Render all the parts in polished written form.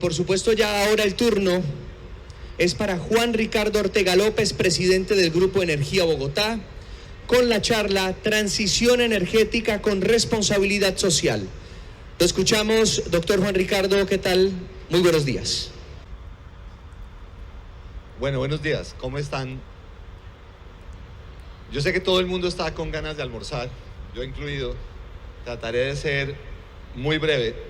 Por supuesto, ya ahora el turno es para Juan Ricardo Ortega López, presidente del Grupo Energía Bogotá, con la charla Transición Energética con Responsabilidad Social. Lo escuchamos, doctor Juan Ricardo, ¿qué tal? Muy buenos días. Bueno, buenos días, ¿cómo están? Yo sé que todo el mundo está con ganas de almorzar, yo incluido. Trataré de ser muy breve.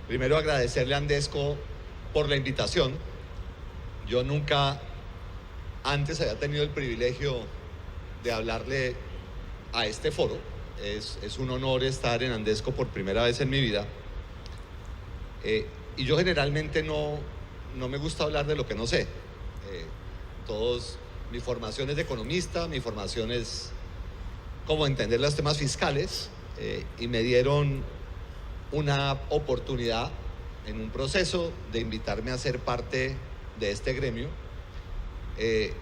Primero agradecerle a Andesco por la invitación. Yo nunca antes había tenido el privilegio de hablarle a este foro. Es un honor estar en Andesco por primera vez en mi vida. Y yo generalmente no me gusta hablar de lo que no sé. Mi formación es de economista, mi formación es como entender los temas fiscales, y me dieron una oportunidad en un proceso de invitarme a ser parte de este gremio,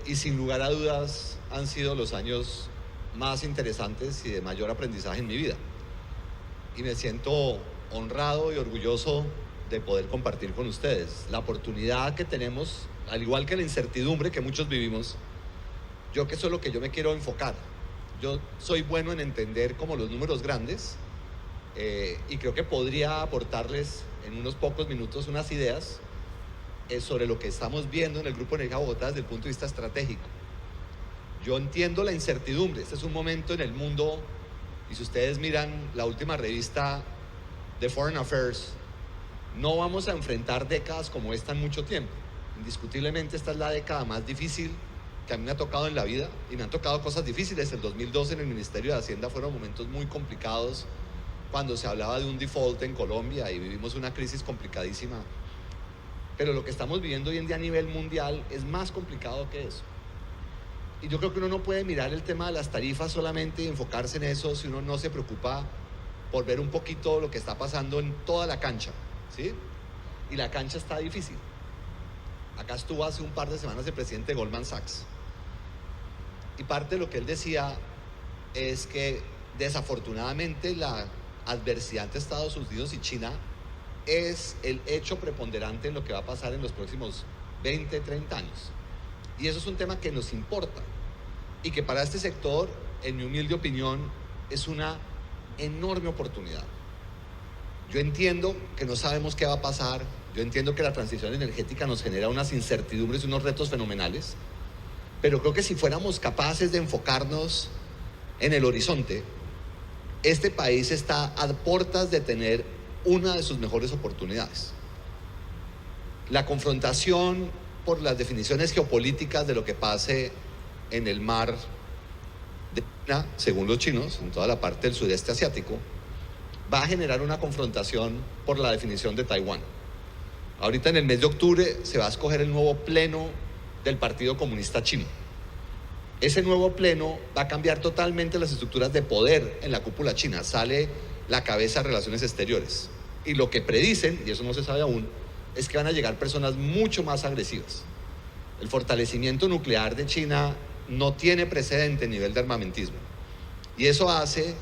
y sin lugar a dudas han sido los años más interesantes y de mayor aprendizaje en mi vida, y me siento honrado y orgulloso de poder compartir con ustedes la oportunidad que tenemos, al igual que la incertidumbre que muchos vivimos. Yo que eso es lo que yo me quiero enfocar. Yo soy bueno en entender como los números grandes, y creo que podría aportarles en unos pocos minutos unas ideas sobre lo que estamos viendo en el Grupo Energía Bogotá desde el punto de vista estratégico. Yo entiendo la incertidumbre. Este es un momento en el mundo, y si ustedes miran la última revista de Foreign Affairs, no vamos a enfrentar décadas como esta en mucho tiempo. Indiscutiblemente esta es la década más difícil que a mí me ha tocado en la vida, y me han tocado cosas difíciles. El 2012 en el Ministerio de Hacienda fueron momentos muy complicados cuando se hablaba de un default en Colombia y vivimos una crisis complicadísima. Pero lo que estamos viviendo hoy en día a nivel mundial es más complicado que eso. Y yo creo que uno no puede mirar el tema de las tarifas solamente y enfocarse en eso si uno no se preocupa por ver un poquito lo que está pasando en toda la cancha, ¿sí? Y la cancha está difícil. Acá estuvo hace un par de semanas el presidente de Goldman Sachs. Y parte de lo que él decía es que desafortunadamente la adversidad entre Estados Unidos y China es el hecho preponderante en lo que va a pasar en los próximos 20, 30 años. Y eso es un tema que nos importa y que para este sector, en mi humilde opinión, es una enorme oportunidad. Yo entiendo que no sabemos qué va a pasar, yo entiendo que la transición energética nos genera unas incertidumbres y unos retos fenomenales, pero creo que si fuéramos capaces de enfocarnos en el horizonte, este país está a puertas de tener una de sus mejores oportunidades. La confrontación por las definiciones geopolíticas de lo que pase en el mar de China, según los chinos, en toda la parte del sudeste asiático, va a generar una confrontación por la definición de Taiwán. Ahorita en el mes de octubre se va a escoger el nuevo pleno del Partido Comunista Chino. Ese nuevo pleno va a cambiar totalmente las estructuras de poder en la cúpula china. Sale la cabeza de Relaciones Exteriores. Y lo que predicen, y eso no se sabe aún, es que van a llegar personas mucho más agresivas. El fortalecimiento nuclear de China no tiene precedente en nivel de armamentismo. Y eso hace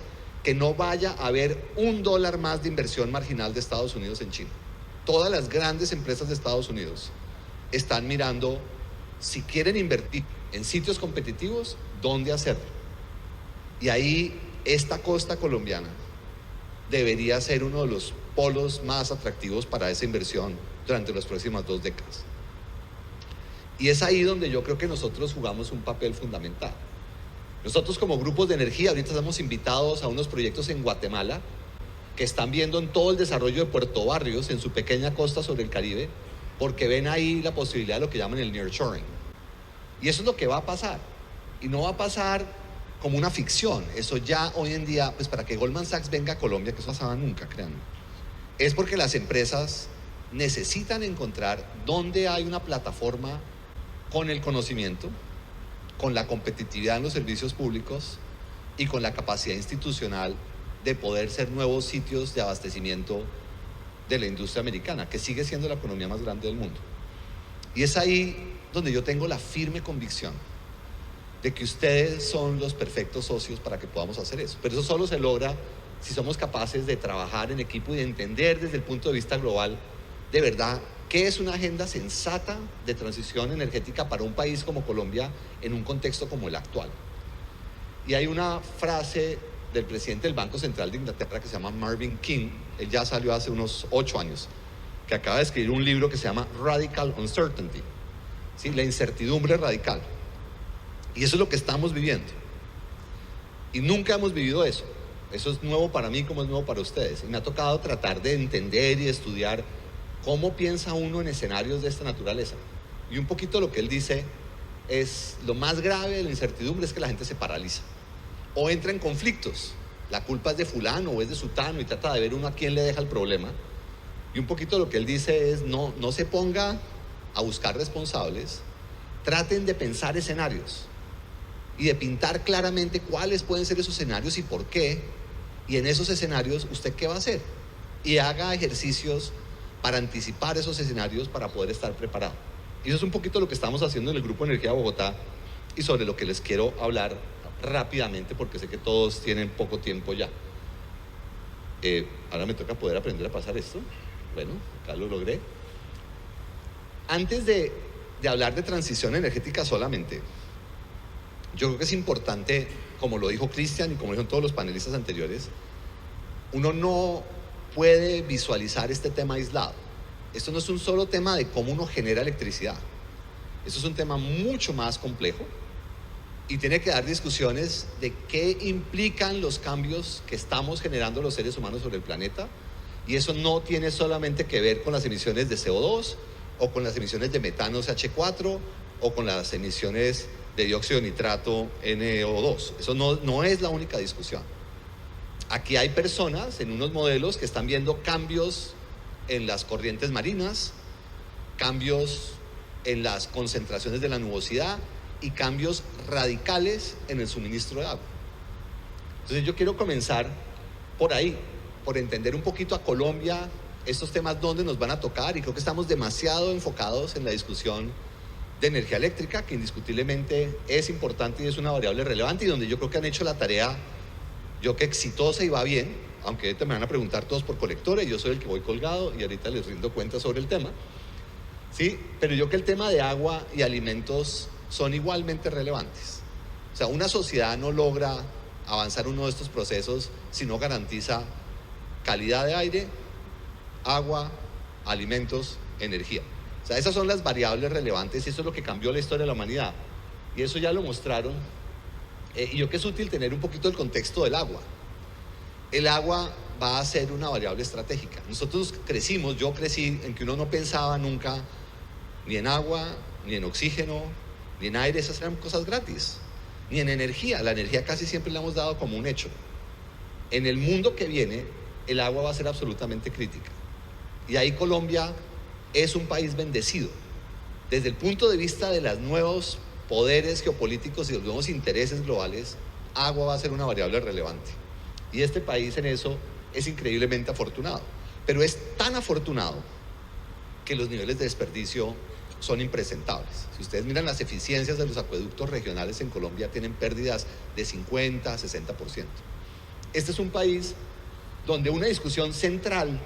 que no vaya a haber $1 más de inversión marginal de Estados Unidos en China. Todas las grandes empresas de Estados Unidos están mirando, si quieren invertir en sitios competitivos, dónde hacerlo. Y ahí esta costa colombiana debería ser uno de los polos más atractivos para esa inversión durante las próximas 2 décadas. Y es ahí donde yo creo que nosotros jugamos un papel fundamental. Nosotros como grupos de energía ahorita estamos invitados a unos proyectos en Guatemala que están viendo en todo el desarrollo de Puerto Barrios, en su pequeña costa sobre el Caribe, porque ven ahí la posibilidad de lo que llaman el nearshoring. Y eso es lo que va a pasar. Y no va a pasar como una ficción. Eso ya hoy en día, pues para que Goldman Sachs venga a Colombia, que eso no pasaba nunca, créanme, es porque las empresas necesitan encontrar dónde hay una plataforma con el conocimiento, con la competitividad en los servicios públicos y con la capacidad institucional de poder ser nuevos sitios de abastecimiento de la industria americana, que sigue siendo la economía más grande del mundo. Y es ahí donde yo tengo la firme convicción de que ustedes son los perfectos socios para que podamos hacer eso. Pero eso solo se logra si somos capaces de trabajar en equipo y de entender desde el punto de vista global de verdad qué es una agenda sensata de transición energética para un país como Colombia en un contexto como el actual. Y hay una frase del presidente del Banco Central de Inglaterra que se llama Marvin King, él ya salió hace unos 8 años, que acaba de escribir un libro que se llama Radical Uncertainty, ¿sí? La incertidumbre radical. Y eso es lo que estamos viviendo. Y nunca hemos vivido eso. Eso es nuevo para mí como es nuevo para ustedes. Y me ha tocado tratar de entender y estudiar cómo piensa uno en escenarios de esta naturaleza. Y un poquito lo que él dice es lo más grave de la incertidumbre es que la gente se paraliza o entra en conflictos. La culpa es de fulano o es de sutano y trata de ver uno a quién le deja el problema. Y un poquito lo que él dice es no se ponga a buscar responsables, traten de pensar escenarios y de pintar claramente cuáles pueden ser esos escenarios y por qué, y en esos escenarios usted qué va a hacer, y haga ejercicios para anticipar esos escenarios para poder estar preparado. Y eso es un poquito lo que estamos haciendo en el Grupo Energía Bogotá y sobre lo que les quiero hablar rápidamente porque sé que todos tienen poco tiempo ya. Ahora me toca poder aprender a pasar esto. Bueno, acá lo logré. Antes de hablar de transición energética solamente, yo creo que es importante, como lo dijo Cristian y como dijeron todos los panelistas anteriores, uno no puede visualizar este tema aislado. Esto no es un solo tema de cómo uno genera electricidad. Esto es un tema mucho más complejo y tiene que dar discusiones de qué implican los cambios que estamos generando los seres humanos sobre el planeta. Y eso no tiene solamente que ver con las emisiones de CO2 o con las emisiones de metano CH4 o con las emisiones de dióxido de nitrato NO2. Eso no es la única discusión. Aquí hay personas en unos modelos que están viendo cambios en las corrientes marinas, cambios en las concentraciones de la nubosidad y cambios radicales en el suministro de agua. Entonces yo quiero comenzar por ahí, por entender un poquito a Colombia, estos temas dónde nos van a tocar, y creo que estamos demasiado enfocados en la discusión de energía eléctrica, que indiscutiblemente es importante y es una variable relevante y donde yo creo que han hecho la tarea, yo que exitosa y va bien, aunque ahorita me van a preguntar todos por colectores, yo soy el que voy colgado y ahorita les rindo cuenta sobre el tema, ¿sí? Pero yo que el tema de agua y alimentos son igualmente relevantes. O sea, una sociedad no logra avanzar uno de estos procesos si no garantiza calidad de aire, agua, alimentos, energía. O sea, esas son las variables relevantes y eso es lo que cambió la historia de la humanidad. Y eso ya lo mostraron. Y yo creo que es útil tener un poquito el contexto del agua. El agua va a ser una variable estratégica. Nosotros crecimos, yo crecí en que uno no pensaba nunca ni en agua, ni en oxígeno, ni en aire, esas eran cosas gratis. Ni en energía, la energía casi siempre la hemos dado como un hecho. En el mundo que viene, el agua va a ser absolutamente crítica. Y ahí Colombia es un país bendecido. Desde el punto de vista de los nuevos poderes geopolíticos y los nuevos intereses globales, agua va a ser una variable relevante. Y este país en eso es increíblemente afortunado. Pero es tan afortunado que los niveles de desperdicio son impresentables. Si ustedes miran las eficiencias de los acueductos regionales en Colombia, tienen pérdidas de 50 a 60%. Este es un país donde una discusión central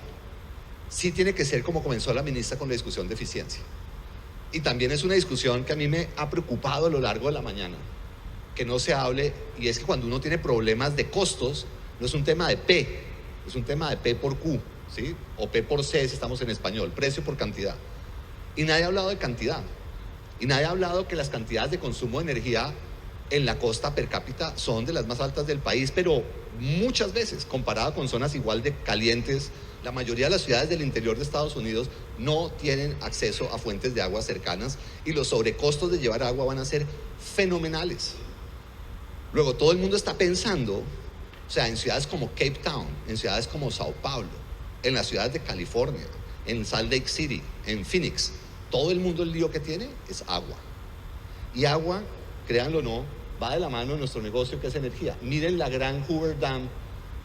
sí tiene que ser como comenzó la ministra con la discusión de eficiencia. Y también es una discusión que a mí me ha preocupado a lo largo de la mañana, que no se hable, y es que cuando uno tiene problemas de costos, no es un tema de P, es un tema de P por Q, ¿sí? O P por C si estamos en español, precio por cantidad. Y nadie ha hablado de cantidad. Y nadie ha hablado que las cantidades de consumo de energía en la costa per cápita son de las más altas del país, pero muchas veces, comparado con zonas igual de calientes, la mayoría de las ciudades del interior de Estados Unidos no tienen acceso a fuentes de agua cercanas y los sobrecostos de llevar agua van a ser fenomenales. Luego, todo el mundo está pensando, o sea, en ciudades como Cape Town, en ciudades como Sao Paulo, en las ciudades de California, en Salt Lake City, en Phoenix, todo el mundo el lío que tiene es agua. Y agua, créanlo o no, va de la mano de nuestro negocio que es energía. Miren la gran Hoover Dam,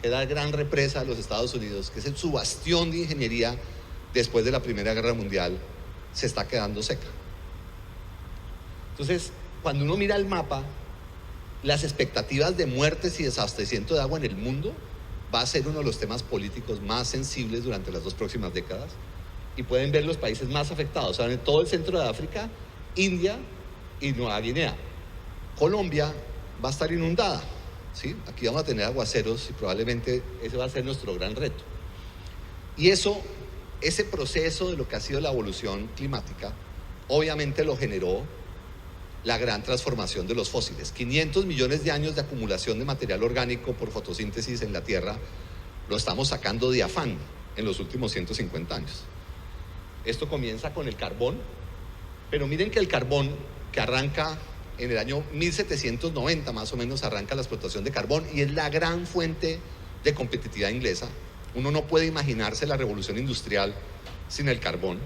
que es la gran represa de los Estados Unidos, que es su bastión de ingeniería después de la Primera Guerra Mundial, se está quedando seca. Entonces, cuando uno mira el mapa, las expectativas de muertes y desabastecimiento de agua en el mundo va a ser uno de los temas políticos más sensibles durante las 2 próximas décadas, y pueden ver los países más afectados. Saben, todo el centro de África, India y Nueva Guinea. Colombia va a estar inundada, ¿sí? Aquí vamos a tener aguaceros y probablemente ese va a ser nuestro gran reto. Y ese proceso de lo que ha sido la evolución climática, obviamente lo generó la gran transformación de los fósiles. 500 millones de años de acumulación de material orgánico por fotosíntesis en la Tierra, lo estamos sacando de afán en los últimos 150 años. Esto comienza con el carbón, pero miren que el carbón que arranca en el año 1790 más o menos arranca la explotación de carbón y es la gran fuente de competitividad inglesa. Uno no puede imaginarse la revolución industrial sin el carbón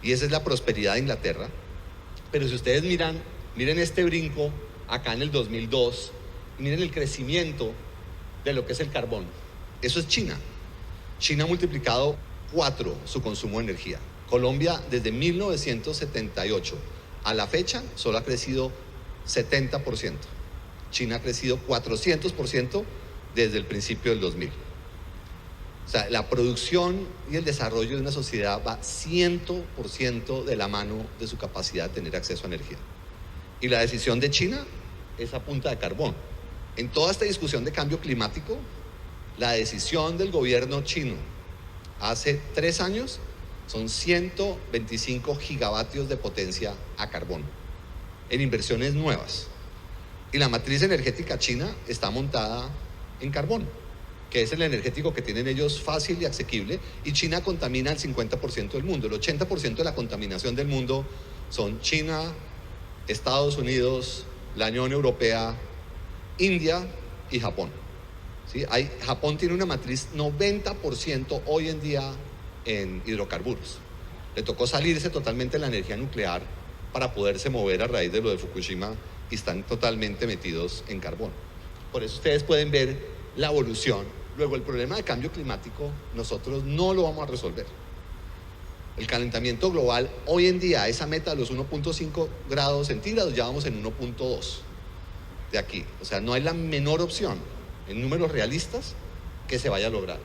y esa es la prosperidad de Inglaterra. Pero si ustedes miren este brinco acá en el 2002, miren el crecimiento de lo que es el carbón. Eso es China. China ha multiplicado 4 su consumo de energía. Colombia desde 1978 a la fecha solo ha crecido 70%. China ha crecido 400% desde el principio del 2000. O sea, la producción y el desarrollo de una sociedad va 100% de la mano de su capacidad de tener acceso a energía. Y la decisión de China es a punta de carbón. En toda esta discusión de cambio climático, la decisión del gobierno chino hace 3 años son 125 gigavatios de potencia a carbón en inversiones nuevas. Y la matriz energética china está montada en carbón, que es el energético que tienen ellos fácil y asequible, y China contamina el 50% del mundo. El 80% de la contaminación del mundo son China, Estados Unidos, la Unión Europea, India y Japón. ¿Sí? Japón tiene una matriz 90% hoy en día en hidrocarburos. Le tocó salirse totalmente de la energía nuclear para poderse mover a raíz de lo de Fukushima y están totalmente metidos en carbón. Por eso ustedes pueden ver la evolución. Luego, el problema de cambio climático nosotros no lo vamos a resolver. El calentamiento global, hoy en día, esa meta de los 1.5 grados centígrados, ya vamos en 1.2 de aquí. O sea, no hay la menor opción en números realistas que se vaya a lograr.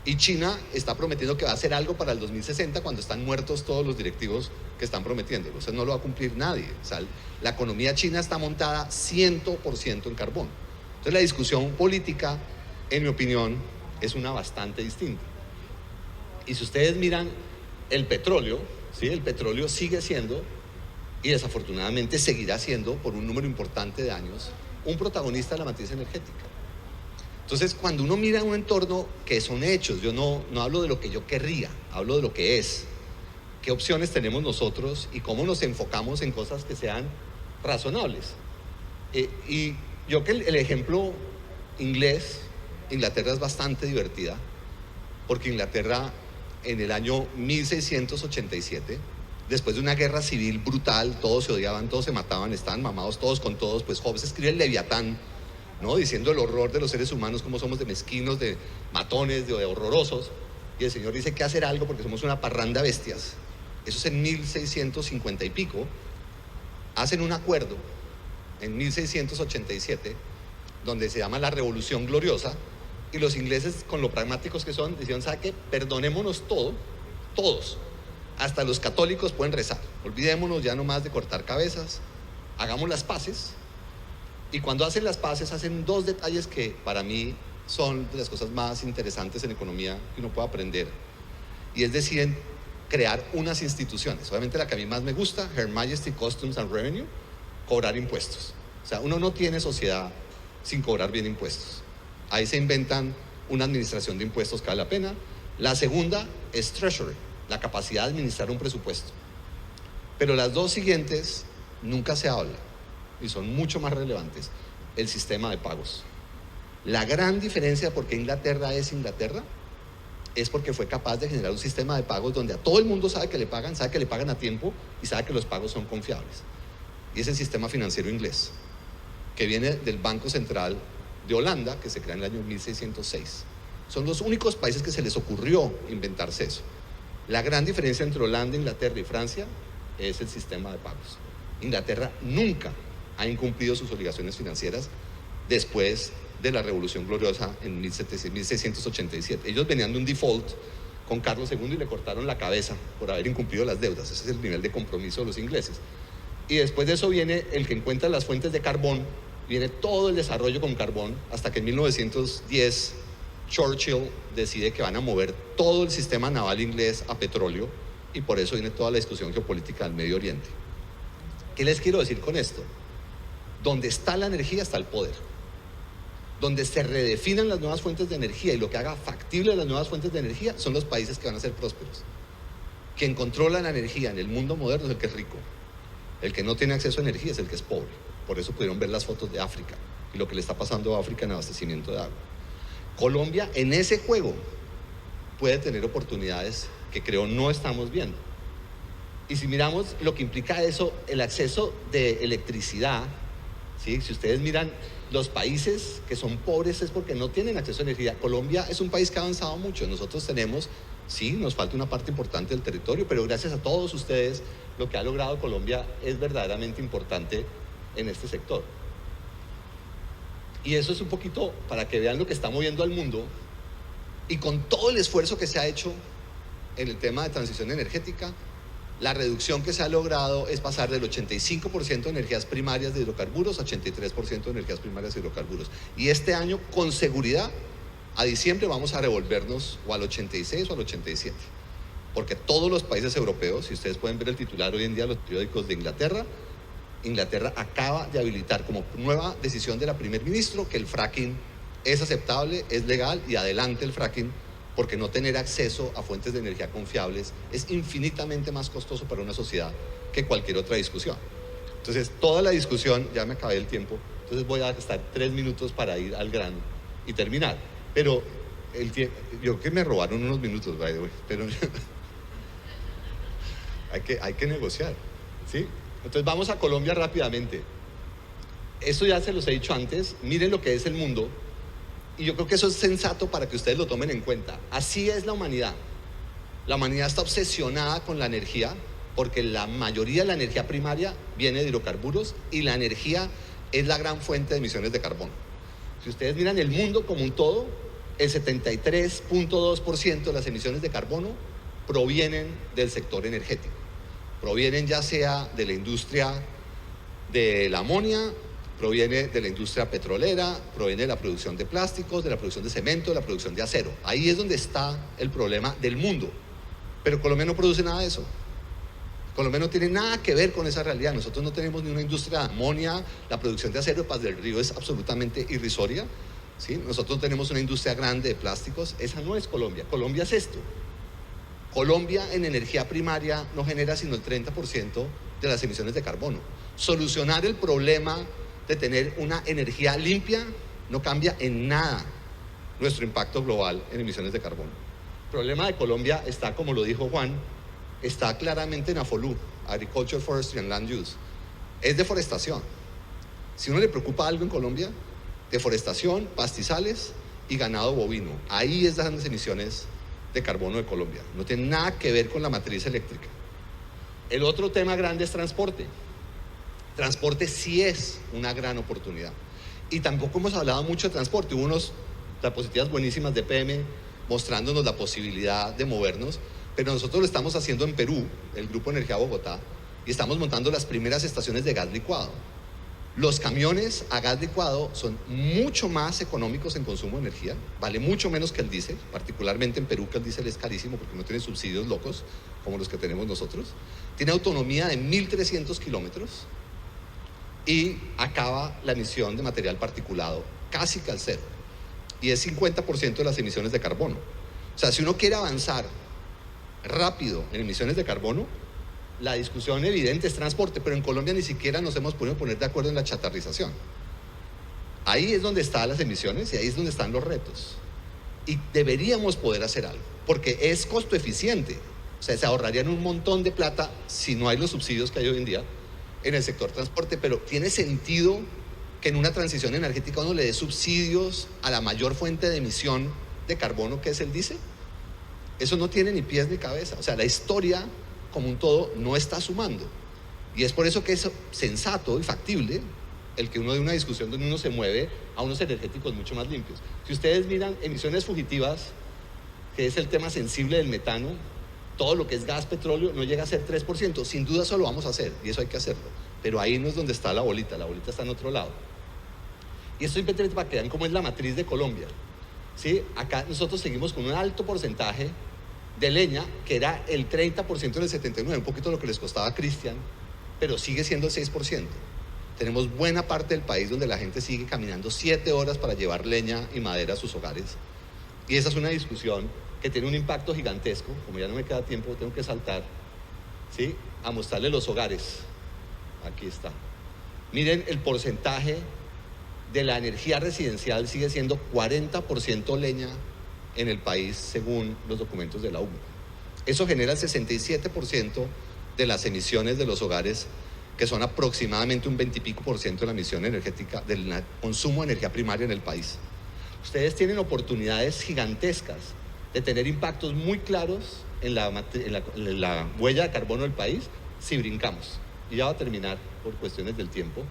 Y China está prometiendo que va a hacer algo para el 2060 cuando están muertos todos los directivos que están prometiéndolo. O sea, no lo va a cumplir nadie. O sea, la economía china está montada 100% en carbón. Entonces, la discusión política, en mi opinión, es una bastante distinta. Y si ustedes miran el petróleo, ¿sí? El petróleo sigue siendo, y desafortunadamente seguirá siendo, por un número importante de años, un protagonista de la matriz energética. Entonces, cuando uno mira un entorno que son hechos, yo no hablo de lo que yo querría, hablo de lo que es. ¿Qué opciones tenemos nosotros y cómo nos enfocamos en cosas que sean razonables? Y yo que el ejemplo inglés, Inglaterra es bastante divertida, porque Inglaterra en el año 1687, después de una guerra civil brutal, todos se odiaban, todos se mataban, estaban mamados todos con todos, pues Hobbes escribe el Leviatán, ¿no? Diciendo el horror de los seres humanos, cómo somos de mezquinos, de matones, de horrorosos, y el Señor dice que hacer algo porque somos una parranda de bestias. Eso es en 1650 y pico. Hacen un acuerdo en 1687 donde se llama la Revolución Gloriosa, y los ingleses, con lo pragmáticos que son, dijeron: ¿sabe qué? Perdonémonos todo, todos, hasta los católicos pueden rezar, olvidémonos ya nomás de cortar cabezas, hagamos las paces. Y cuando hacen las paces, hacen 2 detalles que para mí son de las cosas más interesantes en economía que uno puede aprender, y es deciden crear unas instituciones. Obviamente la que a mí más me gusta, Her Majesty Customs and Revenue, cobrar impuestos. O sea, uno no tiene sociedad sin cobrar bien impuestos. Ahí se inventan una administración de impuestos que vale la pena. La segunda es Treasury, la capacidad de administrar un presupuesto. Pero las 2 siguientes nunca se habla y son mucho más relevantes: el sistema de pagos. La gran diferencia de por qué Inglaterra es porque fue capaz de generar un sistema de pagos donde a todo el mundo sabe que le pagan a tiempo y sabe que los pagos son confiables. Y es el sistema financiero inglés, que viene del Banco Central de Holanda, que se crea en el año 1606. Son los únicos países que se les ocurrió inventarse eso. La gran diferencia entre Holanda, Inglaterra y Francia es el sistema de pagos. Inglaterra nunca ha incumplido sus obligaciones financieras después de la Revolución Gloriosa en 1687. Ellos venían de un default con Carlos II y le cortaron la cabeza por haber incumplido las deudas. Ese es el nivel de compromiso de los ingleses. Y después de eso viene el que encuentra las fuentes de carbón, viene todo el desarrollo con carbón, hasta que en 1910 Churchill decide que van a mover todo el sistema naval inglés a petróleo, y por eso viene toda la discusión geopolítica del Medio Oriente. ¿Qué les quiero decir con esto? Donde está la energía está el poder. Donde se redefinan las nuevas fuentes de energía y lo que haga factible las nuevas fuentes de energía son los países que van a ser prósperos. Quien controla la energía en el mundo moderno es el que es rico. El que no tiene acceso a energía es el que es pobre. Por eso pudieron ver las fotos de África y lo que le está pasando a África en abastecimiento de agua. Colombia en ese juego puede tener oportunidades que creo no estamos viendo. Y si miramos lo que implica eso, el acceso de electricidad, ¿sí? Si ustedes miran los países que son pobres es porque no tienen acceso a energía. Colombia es un país que ha avanzado mucho. Nosotros tenemos, sí, nos falta una parte importante del territorio, pero gracias a todos ustedes, lo que ha logrado Colombia es verdaderamente importante en este sector. Y eso es un poquito para que vean lo que está moviendo al mundo, y con todo el esfuerzo que se ha hecho en el tema de transición energética, la reducción que se ha logrado es pasar del 85% de energías primarias de hidrocarburos a 83% de energías primarias de hidrocarburos. Y este año, con seguridad, a diciembre vamos a revolvernos o al 86 o al 87. Porque todos los países europeos, si ustedes pueden ver el titular hoy en día, los periódicos de Inglaterra acaba de habilitar como nueva decisión de la primer ministro que el fracking es aceptable, es legal y adelante el fracking, porque no tener acceso a fuentes de energía confiables es infinitamente más costoso para una sociedad que cualquier otra discusión. Entonces, toda la discusión, ya me acabé el tiempo, entonces voy a gastar 3 minutos para ir al grano y terminar. Pero el tiempo, yo creo que me robaron unos minutos, by the way, pero hay que negociar, ¿sí? Entonces vamos a Colombia rápidamente. Esto ya se los he dicho antes, miren lo que es el mundo. Y yo creo que eso es sensato para que ustedes lo tomen en cuenta. Así es la humanidad. La humanidad está obsesionada con la energía porque la mayoría de la energía primaria viene de hidrocarburos y la energía es la gran fuente de emisiones de carbono. Si ustedes miran el mundo como un todo, el 73.2% de las emisiones de carbono provienen del sector energético. Provienen ya sea de la industria de la amonia, proviene de la industria petrolera, proviene de la producción de plásticos, de la producción de cemento, de la producción de acero. Ahí es donde está el problema del mundo. Pero Colombia no produce nada de eso. Colombia no tiene nada que ver con esa realidad. Nosotros no tenemos ni una industria de amonia, la producción de acero de Paz del Río es absolutamente irrisoria, ¿sí? Nosotros tenemos una industria grande de plásticos, esa no es Colombia. Colombia es esto. Colombia en energía primaria no genera sino el 30% de las emisiones de carbono. Solucionar el problema de tener una energía limpia no cambia en nada nuestro impacto global en emisiones de carbono. El problema de Colombia está, como lo dijo Juan, está claramente en AFOLU, Agriculture, Forestry and Land Use. Es deforestación. Si uno le preocupa algo en Colombia, deforestación, pastizales y ganado bovino. Ahí están las emisiones de carbono de Colombia. No tiene nada que ver con la matriz eléctrica. El otro tema grande es transporte. Transporte sí es una gran oportunidad. Y tampoco hemos hablado mucho de transporte. Hubo unas diapositivas buenísimas de PM mostrándonos la posibilidad de movernos, pero nosotros lo estamos haciendo en Perú, el Grupo Energía Bogotá, y estamos montando las primeras estaciones de gas licuado. Los camiones a gas licuado son mucho más económicos en consumo de energía, vale mucho menos que el diésel, particularmente en Perú, que el diésel es carísimo porque no tiene subsidios locos como los que tenemos nosotros. Tiene autonomía de 1.300 kilómetros y acaba la emisión de material particulado casi que al cero, y es 50% de las emisiones de carbono. O sea, si uno quiere avanzar rápido en emisiones de carbono, la discusión evidente es transporte, pero en Colombia ni siquiera nos hemos podido poner de acuerdo en la chatarrización. Ahí es donde están las emisiones y ahí es donde están los retos. Y deberíamos poder hacer algo, porque es costo eficiente. O sea, se ahorrarían un montón de plata si no hay los subsidios que hay hoy en día en el sector transporte, pero tiene sentido que en una transición energética uno le dé subsidios a la mayor fuente de emisión de carbono, que es el diésel. Eso no tiene ni pies ni cabeza. O sea, la historia como un todo no está sumando, y es por eso que es sensato y factible el que uno de una discusión donde uno se mueve a unos energéticos mucho más limpios. Si ustedes miran emisiones fugitivas que es el tema sensible del metano, todo lo que es gas, petróleo, no llega a ser 3%. Sin duda eso lo vamos a hacer, y eso hay que hacerlo. Pero ahí no es donde está la bolita está en otro lado. Y esto simplemente para que vean cómo es la matriz de Colombia. ¿Sí? Acá nosotros seguimos con un alto porcentaje de leña, que era el 30% del 79, un poquito lo que les costaba a Cristian, pero sigue siendo el 6%. Tenemos buena parte del país donde la gente sigue caminando 7 horas para llevar leña y madera a sus hogares. Y esa es una discusión que tiene un impacto gigantesco. Como ya no me queda tiempo, tengo que saltar, ¿sí?, a mostrarles los hogares. Aquí está. Miren, el porcentaje de la energía residencial sigue siendo 40% leña en el país, según los documentos de la UMA. Eso genera el 67% de las emisiones de los hogares, que son aproximadamente un 20 y pico % de la emisión energética, del consumo de energía primaria en el país. Ustedes tienen oportunidades gigantescas de tener impactos muy claros en la huella de carbono del país si brincamos. Y ya va a terminar por cuestiones del tiempo.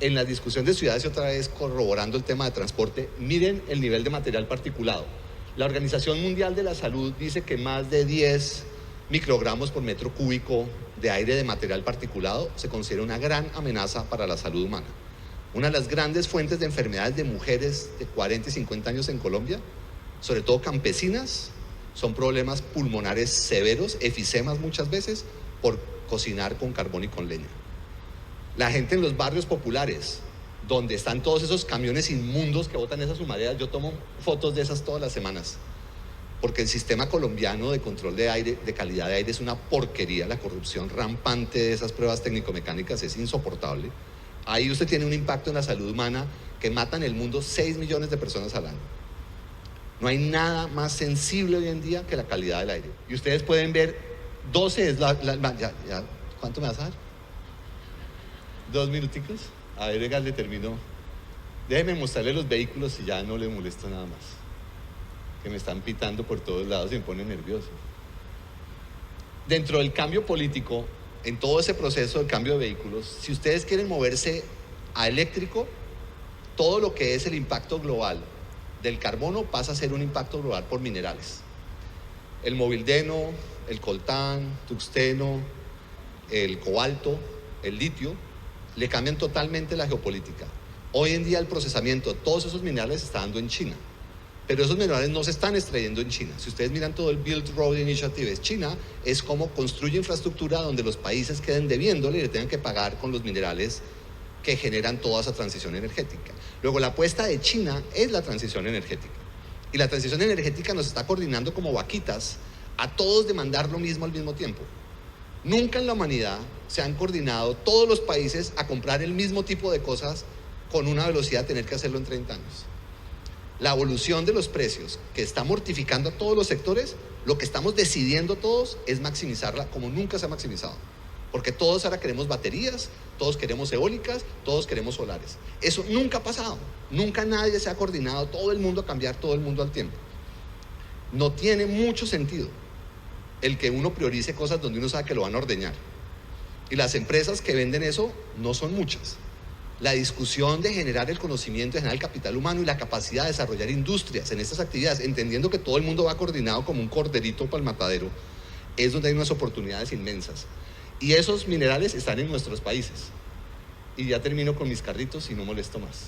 En la discusión de ciudades, otra vez corroborando el tema de transporte, miren el nivel de material particulado. La Organización Mundial de la Salud dice que más de 10 microgramos por metro cúbico de aire de material particulado se considera una gran amenaza para la salud humana. Una de las grandes fuentes de enfermedades de mujeres de 40 y 50 años en Colombia, sobre todo campesinas, son problemas pulmonares severos, efisemas muchas veces, por cocinar con carbón y con leña. La gente en los barrios populares, donde están todos esos camiones inmundos que botan esas humaredas, yo tomo fotos de esas todas las semanas, porque el sistema colombiano de control de aire, de calidad de aire, es una porquería. La corrupción rampante de esas pruebas técnico-mecánicas es insoportable. Ahí usted tiene un impacto en la salud humana que mata en el mundo 6 millones de personas al año. No hay nada más sensible hoy en día que la calidad del aire. Y ustedes pueden ver, 12 es ¿cuánto me vas a dar? 2 minuticos. A ver, venga, le termino. Déjeme mostrarle los vehículos y ya no le molesto nada más, que me están pitando por todos lados y me pone nervioso. Dentro del cambio político, en todo ese proceso de cambio de vehículos, si ustedes quieren moverse a eléctrico, todo lo que es el impacto global del carbono pasa a ser un impacto global por minerales. El movildeno, el coltán, tungsteno, el cobalto, el litio, le cambian totalmente la geopolítica. Hoy en día el procesamiento de todos esos minerales se está dando en China, pero esos minerales no se están extrayendo en China. Si ustedes miran todo el Belt Road Initiative, China es como construye infraestructura donde los países queden debiéndole y le tengan que pagar con los minerales que generan toda esa transición energética. Luego, la apuesta de China es la transición energética. Y la transición energética nos está coordinando como vaquitas a todos demandar lo mismo al mismo tiempo. Nunca en la humanidad se han coordinado todos los países a comprar el mismo tipo de cosas con una velocidad de tener que hacerlo en 30 años. La evolución de los precios, que está mortificando a todos los sectores, lo que estamos decidiendo todos es maximizarla como nunca se ha maximizado. Porque todos ahora queremos baterías, todos queremos eólicas, todos queremos solares. Eso nunca ha pasado, nunca nadie se ha coordinado, todo el mundo a cambiar, todo el mundo al tiempo. No tiene mucho sentido el que uno priorice cosas donde uno sabe que lo van a ordeñar. Y las empresas que venden eso no son muchas. La discusión de generar el conocimiento, de generar el capital humano y la capacidad de desarrollar industrias en estas actividades, entendiendo que todo el mundo va coordinado como un corderito para el matadero, es donde hay unas oportunidades inmensas. Y esos minerales están en nuestros países. Y ya termino con mis carritos y no molesto más.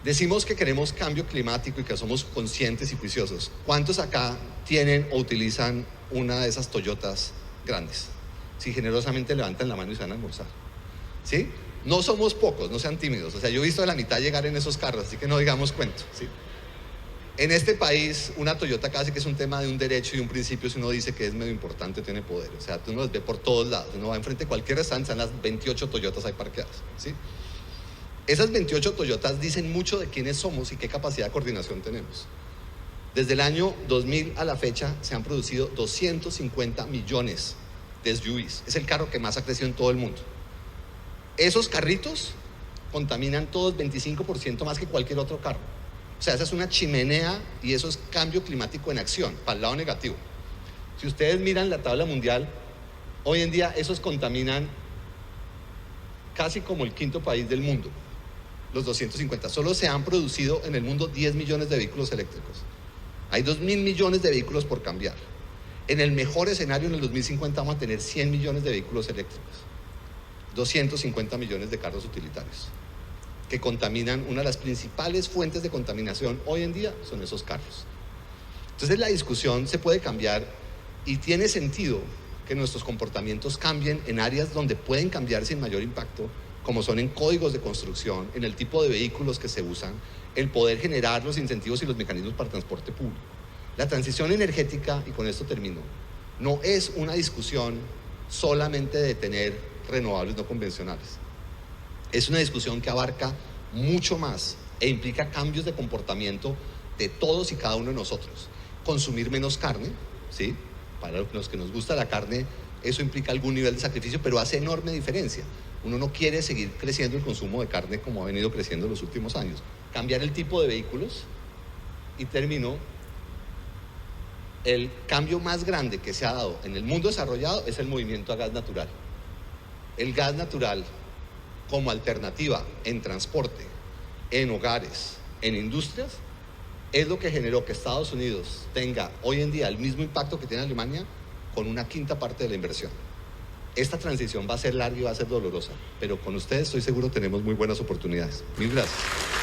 Decimos que queremos cambio climático y que somos conscientes y juiciosos. ¿Cuántos acá tienen o utilizan una de esas Toyotas grandes? Si generosamente levantan la mano y se van a almorzar. ¿Sí? No somos pocos, no sean tímidos. O sea, yo he visto a la mitad llegar en esos carros, así que no digamos cuento, ¿sí? En este país, una Toyota casi que es un tema de un derecho y un principio. Si uno dice que es medio importante, tiene poder. O sea, uno los ve por todos lados. Uno va enfrente de cualquier restaurante, están las 28 Toyotas ahí parqueadas, ¿sí? Esas 28 Toyotas dicen mucho de quiénes somos y qué capacidad de coordinación tenemos. Desde el año 2000 a la fecha se han producido 250 millones de SUVs. Es el carro que más ha crecido en todo el mundo. Esos carritos contaminan todos 25% más que cualquier otro carro. O sea, esa es una chimenea y eso es cambio climático en acción, para el lado negativo. Si ustedes miran la tabla mundial, hoy en día esos contaminan casi como el 5.º país del mundo. los 250. Solo se han producido en el mundo 10 millones de vehículos eléctricos. Hay 2.000 millones de vehículos por cambiar. En el mejor escenario, en el 2050, vamos a tener 100 millones de vehículos eléctricos, 250 millones de carros utilitarios, que contaminan. Una de las principales fuentes de contaminación hoy en día son esos carros. Entonces la discusión se puede cambiar y tiene sentido que nuestros comportamientos cambien en áreas donde pueden cambiar sin mayor impacto, como son en códigos de construcción, en el tipo de vehículos que se usan, el poder generar los incentivos y los mecanismos para transporte público. La transición energética, y con esto termino, no es una discusión solamente de tener renovables no convencionales. Es una discusión que abarca mucho más e implica cambios de comportamiento de todos y cada uno de nosotros. Consumir menos carne, ¿sí? Para los que nos gusta la carne, eso implica algún nivel de sacrificio, pero hace enorme diferencia. Uno no quiere seguir creciendo el consumo de carne como ha venido creciendo en los últimos años. Cambiar el tipo de vehículos. Y termino, el cambio más grande que se ha dado en el mundo desarrollado es el movimiento a gas natural. El gas natural como alternativa en transporte, en hogares, en industrias, es lo que generó que Estados Unidos tenga hoy en día el mismo impacto que tiene Alemania con una quinta parte de la inversión. Esta transición va a ser larga y va a ser dolorosa, pero con ustedes estoy seguro tenemos muy buenas oportunidades. Mil gracias.